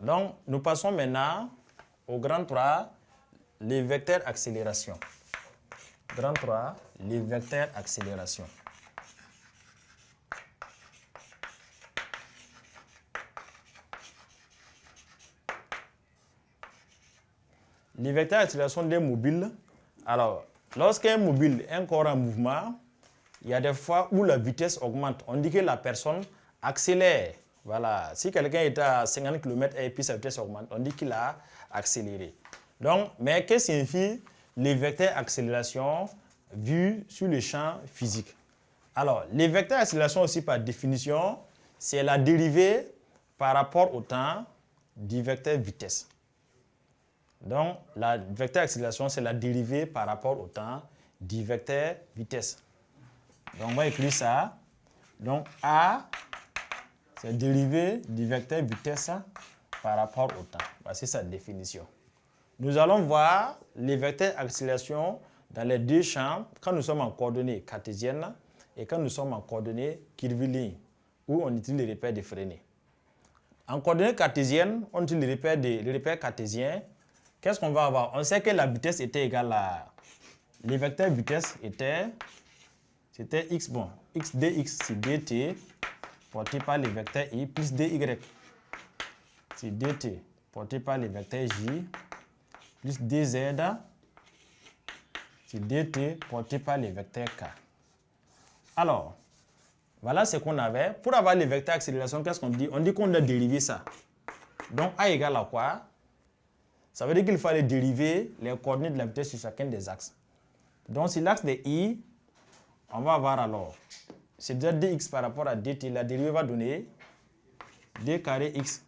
Donc, nous passons maintenant au grand 3, les vecteurs accélération. Grand 3, les vecteurs accélération. Les vecteurs d'accélération des mobiles. Alors, lorsqu'un mobile est encore en mouvement, il y a des fois où la vitesse augmente. On dit que la personne accélère. Voilà. Si quelqu'un est à 50 km et puis sa vitesse augmente, on dit qu'il a accéléré. Donc, mais qu'est-ce que signifie les vecteurs d'accélération vus sur le champ physique? Alors, les vecteurs d'accélération aussi par définition, c'est la dérivée par rapport au temps du vecteur vitesse. Donc, la vecteur d'accélération, c'est la dérivée par rapport au temps du vecteur vitesse. Donc, on va écrire ça. Donc, A, c'est la dérivée du vecteur vitesse par rapport au temps. Voici sa définition. Nous allons voir les vecteurs d'accélération dans les deux champs quand nous sommes en coordonnées cartésiennes et quand nous sommes en coordonnées curvilignes, où on utilise les repères défrénés. En coordonnées cartésiennes, on utilise les repères cartésiens. Qu'est-ce qu'on va avoir? On sait que la vitesse était égale à... Les vecteurs vitesse étaient... C'était x, bon, x dx, c'est dt, porté par les vecteurs i, plus dy, c'est dt, porté par les vecteurs j, plus dz, c'est dt, porté par les vecteurs k. Alors, voilà ce qu'on avait. Pour avoir les vecteurs d'accélération, qu'est-ce qu'on dit? On dit qu'on doit dériver ça. Donc, a égale à quoi? Ça veut dire qu'il fallait dériver les coordonnées de la vitesse sur chacun des axes. Donc, sur l'axe de i, on va avoir alors, c'est déjà dx par rapport à dt, la dérivée va donner d carré x,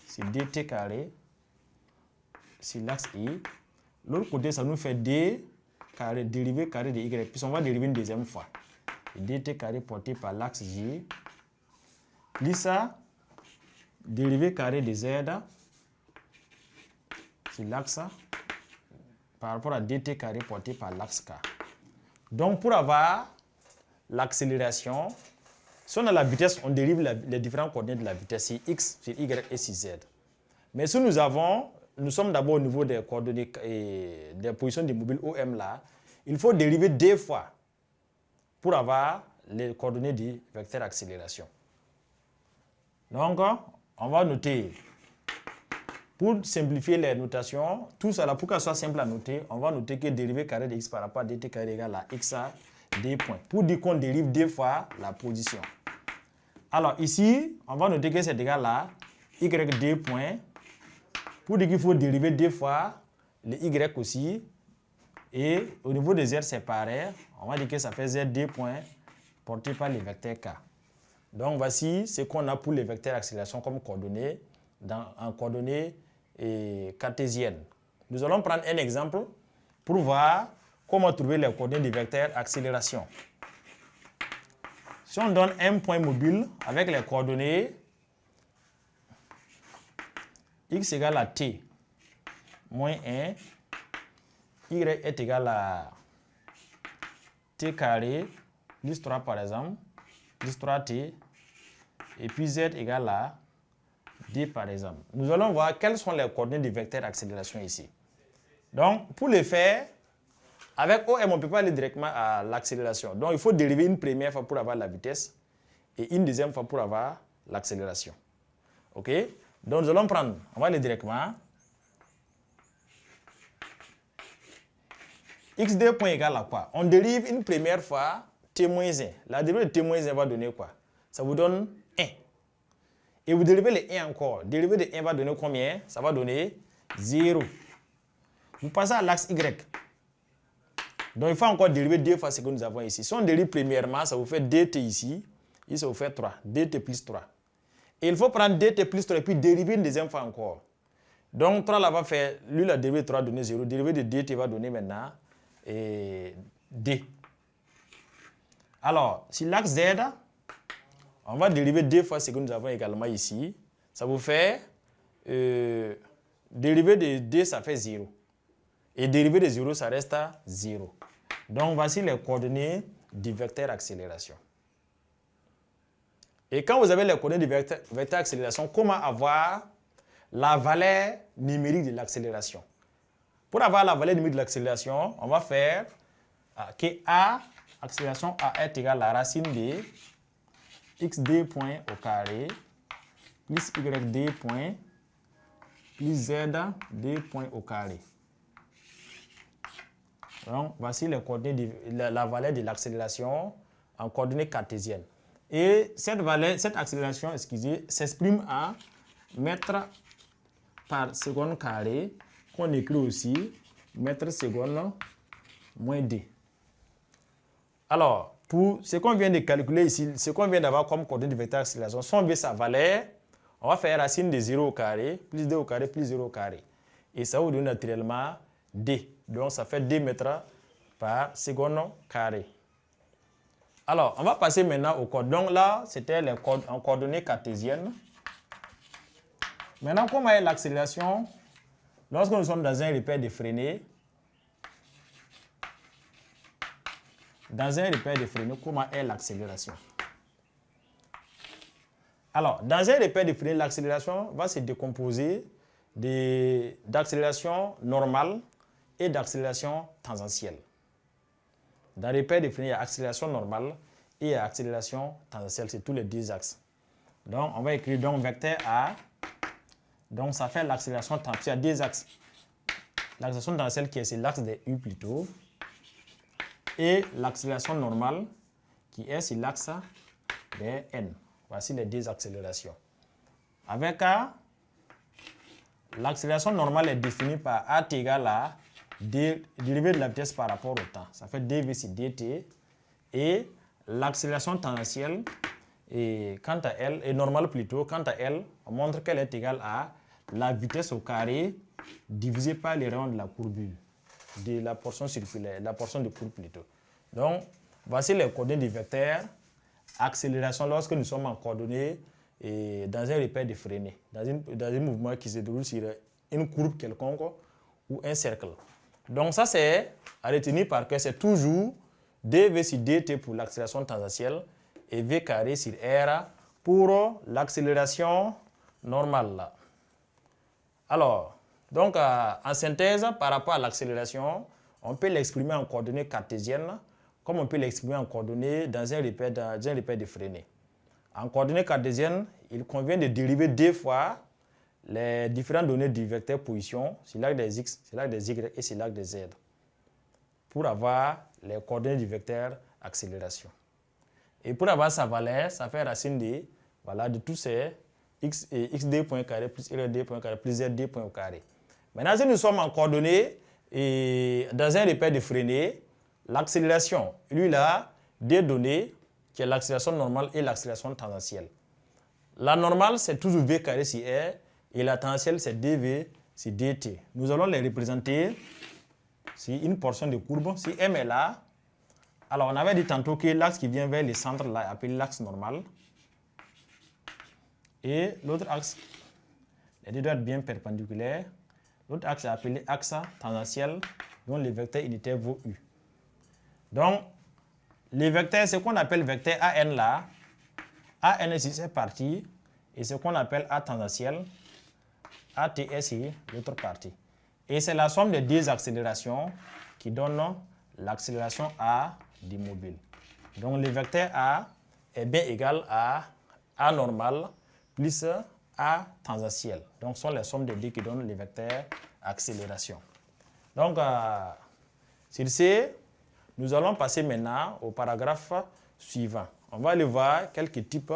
c'est dt carré, sur l'axe i. L'autre côté, ça nous fait d carré, dérivée carré de y, puis on va dériver une deuxième fois. dt carré porté par l'axe j, plus ça, dérivée carré de z, sur l'axe, par rapport à dt carré porté par l'axe k. Donc, pour avoir l'accélération, si on a la vitesse, on dérive les différentes coordonnées de la vitesse, c'est x, c'est y et c'est z. Mais si nous sommes d'abord au niveau des coordonnées et des positions des mobiles OM là, il faut dériver deux fois pour avoir les coordonnées du vecteur d'accélération. Donc, on va noter, pour simplifier les notations, tout ça là, pour qu'elle soit simple à noter, on va noter que dérivée carré de x par rapport à dt carré égale à x à d points. Pour dire qu'on dérive deux fois la position. Alors ici, on va noter que c'est égal à y d points. Pour dire qu'il faut dériver deux fois le y aussi. Et au niveau des z, c'est pareil. On va dire que ça fait z d points porté par les vecteurs k. Donc voici ce qu'on a pour les vecteurs d'accélération comme coordonnées en coordonnées cartésiennes. Nous allons prendre un exemple pour voir comment trouver les coordonnées des vecteurs accélération. Si on donne un point mobile avec les coordonnées x égale à t moins 1, y est égal à t carré plus 3 par exemple, plus 3t, et puis z égale à d par exemple. Nous allons voir quelles sont les coordonnées des vecteurs d'accélération ici. Donc, pour le faire, avec OM, on ne peut pas aller directement à l'accélération. Donc, il faut dériver une première fois pour avoir la vitesse et une deuxième fois pour avoir l'accélération. OK? Donc, nous allons prendre, on va aller directement. xd point égale à quoi? On dérive une première fois t moins 1. La dérivée de t moins 1 va donner quoi? Ça vous donne 1. Et vous dérivez le 1 encore. Dérivée de 1 va donner combien? Ça va donner 0. Vous passez à l'axe y. Donc, il faut encore dériver deux fois ce que nous avons ici. Si on dérive premièrement, ça vous fait dt ici. Ici, ça vous fait 3. dt plus 3. Et il faut prendre dt plus 3 et puis dériver une deuxième fois encore. Donc, 3 là va faire, lui, la dérivée de 3 va donner 0. Dérivée de dt va donner maintenant d. Alors, sur l'axe z, on va dériver deux fois ce que nous avons également ici. Ça vous fait, dérivée de d, ça fait 0. Et dérivée de 0, ça reste à 0. Donc, voici les coordonnées du vecteur accélération. Et quand vous avez les coordonnées du vecteur accélération, comment avoir la valeur numérique de l'accélération. Pour avoir la valeur numérique de l'accélération, on va faire que A, accélération A est égale à la racine de xd point au carré plus yd point plus zd point au carré. Donc, voici les coordonnées la valeur de l'accélération en coordonnées cartésiennes. Et cette accélération, excusez, s'exprime à mètres par seconde carré, qu'on écrit aussi mètres seconde moins d. Alors, pour ce qu'on vient de calculer ici, ce qu'on vient d'avoir comme coordonnée du vecteur d'accélération, si on veut sa valeur, on va faire racine de 0 au carré, plus d au carré, plus 0 au carré. Et ça vous donne naturellement d. Donc, ça fait d mètres par seconde carré. Alors, on va passer maintenant au code. Donc là, c'était les codes en coordonnées cartésiennes. Maintenant, comment est l'accélération lorsque nous sommes dans un repère défréné? Dans un repère défréné, comment est l'accélération? Alors, dans un repère défréné, l'accélération va se décomposer d'accélération normale et d'accélération tangentielle. Dans le repère défini, il y a accélération normale et accélération tangentielle. C'est tous les deux axes. Donc, on va écrire donc vecteur A. Donc, ça fait l'accélération tangentielle. Il y a deux axes. L'accélération tangentielle qui est sur l'axe des U plutôt. Et l'accélération normale qui est sur l'axe des N. Voici les deux accélérations. Avec A, l'accélération normale est définie par A égale à dérivée de la vitesse par rapport au temps. Ça fait dv sur dt. Et l'accélération tangentielle, quant à elle, est normale plutôt, quant à elle, on montre qu'elle est égale à la vitesse au carré divisé par les rayons de la courbure, de la portion circulaire, la portion de courbe plutôt. Donc, voici les coordonnées du vecteur accélération lorsque nous sommes en coordonnées dans un repère défréné, dans un mouvement qui se déroule sur une courbe quelconque ou un cercle. Donc ça, c'est à retenir par que c'est toujours dv sur dt pour l'accélération tangentielle et v carré sur r pour l'accélération normale. Alors, donc en synthèse, par rapport à l'accélération, on peut l'exprimer en coordonnées cartésiennes comme on peut l'exprimer en coordonnées dans un repère défréné. En coordonnées cartésiennes, il convient de dériver deux fois les différentes données du vecteur position sur l'axe des x, sur l'axe des y et sur l'axe des z pour avoir les coordonnées du vecteur accélération. Et pour avoir sa valeur, ça fait racine de tous ces xd point carré plus yd point carré plus zd point au carré. Maintenant, si nous sommes en coordonnées et dans un repère défréné, l'accélération, lui, il a deux données qui est l'accélération normale et l'accélération tangentielle. La normale, c'est toujours v carré sur r. Et la tangentielle, c'est dv sur dt. Nous allons les représenter sur une portion de courbe. Si M est là, alors on avait dit tantôt que l'axe qui vient vers le centre là est appelé l'axe normal. Et l'autre axe, les deux doivent être bien perpendiculaires. L'autre axe est appelé axe tangentiel, dont le vecteur unitaire vaut U. Donc, les vecteurs, ce qu'on appelle vecteur AN là, AN est sur cette partie, et ce qu'on appelle A tangentiel, ATS c'est l'autre partie. Et c'est la somme des deux accélérations qui donne l'accélération A du mobile. Donc le vecteur A est bien égal à A normal plus A tangentiel. Donc ce sont les sommes des deux qui donnent le vecteur accélération. Donc sur ce, nous allons passer maintenant au paragraphe suivant. On va aller voir quelques types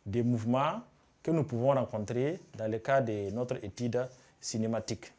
de mouvements que nous pouvons rencontrer dans le cas de notre étude cinématique.